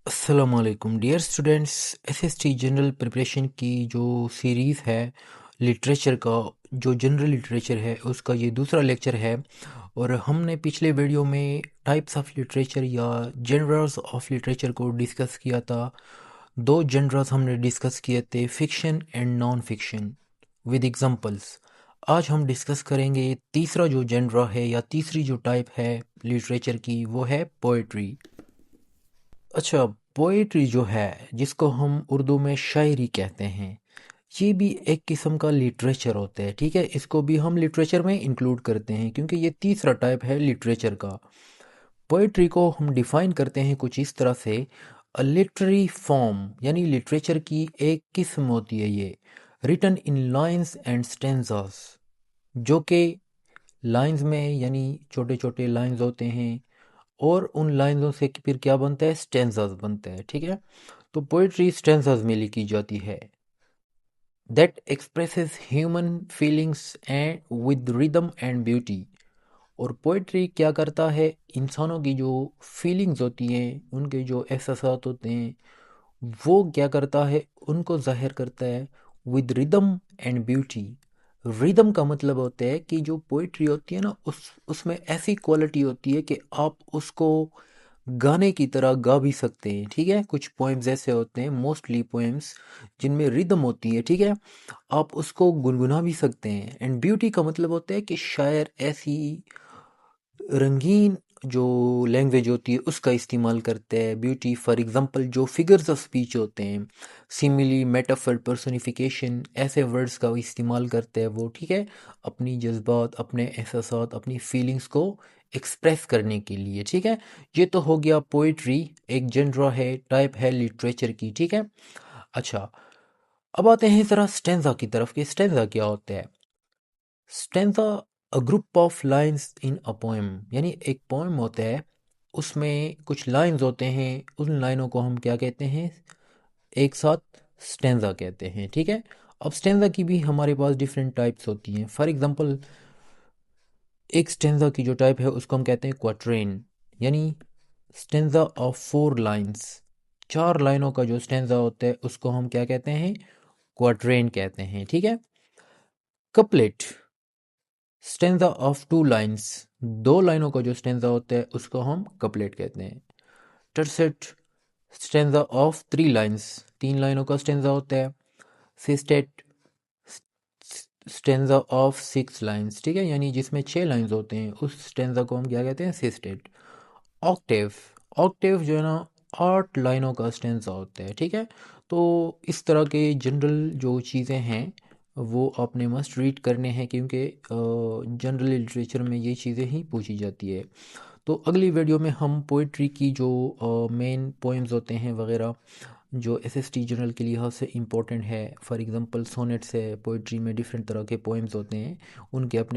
अस्सलामुअलैकुम dear students. SST general preparation की जो सीरीज़ है लिटरेचर का, जो जनरल लिटरेचर है उसका ये दूसरा लेक्चर है। और हमने पिछले वीडियो में टाइप्स ऑफ लिटरेचर या जनरल्स ऑफ लिटरेचर को डिस्कस किया था। दो जनरल्स हमने डिस्कस किए थे, fiction and non fiction, with examples. आज हम डिस्कस करेंगे तीसरा जो जनरा है या तीसरी जो टाइप है लिटरेचर की, वो है पोइट्री। अच्छा, पोइट्री जो है जिसको हम उर्दू में शायरी कहते हैं, ये भी एक किस्म का लिटरेचर होता है। ठीक है, इसको भी हम लिटरेचर में इंक्लूड करते हैं क्योंकि ये तीसरा टाइप है लिटरेचर का। पोइट्री को हम डिफाइन करते हैं कुछ इस तरह से, अ लिटरेरी फॉर्म, यानी लिटरेचर की एक किस्म होती है ये, written in lines and stanzas, जो कि लाइंस में यानी छोटे छोटे लाइंस होते हैं और उन लाइनों से फिर क्या बनता है, स्टेंजास बनता है। ठीक है, तो पोइट्री स्टेंजास में लिखी जाती है, that expresses human feelings and with rhythm and beauty. और पोइट्री क्या करता है, इंसानों की जो फीलिंग्स होती हैं, उनके जो एहसासात होते हैं, वो क्या करता है, उनको जाहिर करता है with rhythm and beauty. Rhythm का मतलब होता है कि जो पोइट्री होती है ना, उसमें ऐसी क्वालिटी होती है कि आप उसको गाने की तरह गा भी सकते हैं। ठीक है, कुछ पोएम्स ऐसे होते हैं, मोस्टली पोएम्स जिनमें रिदम होती है। ठीक है, आप उसको गुनगुना भी सकते हैं। एंड ब्यूटी का मतलब होता है कि शायर ऐसी रंगीन जो लैंग्वेज होती है उसका इस्तेमाल करते हैं। ब्यूटी फॉर एग्जांपल जो फिगर्स ऑफ स्पीच होते हैं, सिमिली, मेटाफर, पर्सोनिफिकेशन, ऐसे वर्ड्स का इस्तेमाल करते हैं वो। ठीक है, अपनी जज्बात, अपने एहसासात, अपनी फीलिंग्स को एक्सप्रेस करने के लिए। ठीक है, ये तो हो गया पोइट्री, एक जनरा है, टाइप है लिटरेचर की। ठीक है, अच्छा, अब आते हैं ज़रा स्टेंजा की तरफ कि स्टेंजा क्या होता है। Stanza a group of lines in a poem, यानी एक पोएम होता है, उसमें कुछ लाइंस होते हैं, उन लाइनों को हम क्या कहते हैं, एक साथ स्टेंजा कहते हैं। ठीक है, अब स्टेंजा की भी हमारे पास डिफरेंट टाइप्स होती हैं। फॉर एग्जांपल, एक स्टेंजा की जो टाइप है उसको हम कहते हैं क्वाट्रेन, यानी स्टेंजा ऑफ 4 लाइंस। 4 लाइनों का जो स्टेंजा होता है उसको हम क्या कहते हैं, क्वाट्रेन कहते हैं। ठीक है, कपलेट, स्टेंजा ऑफ 2 लाइन्स, 2 लाइनों का जो स्टेंजा होता है उसको हम कपलेट कहते हैं। टरसेट, स्टेंजा ऑफ 3 लाइन्स, 3 लाइनों का स्टेंजा होता है। सिस्टेट, स्टेंजा ऑफ 6 लाइन्स, ठीक है, यानी जिसमें 6 लाइन्स होते हैं उस स्टेंजा को हम क्या कहते हैं, सिस्टेट। ऑक्टेव, ऑक्टेव जो है ना, 8 लाइनों का स्टेंजा होता है। ठीक है, तो इस तरह के जनरल जो चीज़ें हैं वो आपने मस्ट रीड करने हैं क्योंकि जनरल लिटरेचर में ये चीज़ें ही पूछी जाती है। तो अगली वीडियो में हम पोइट्री की जो मेन पोएम्स होते हैं वगैरह, जो एसएसटी जनरल के लिहाज से इम्पोर्टेंट है, फॉर एग्जांपल सोनेट्स है, पोइट्री में डिफरेंट तरह के पोएम्स होते हैं, उनके अपने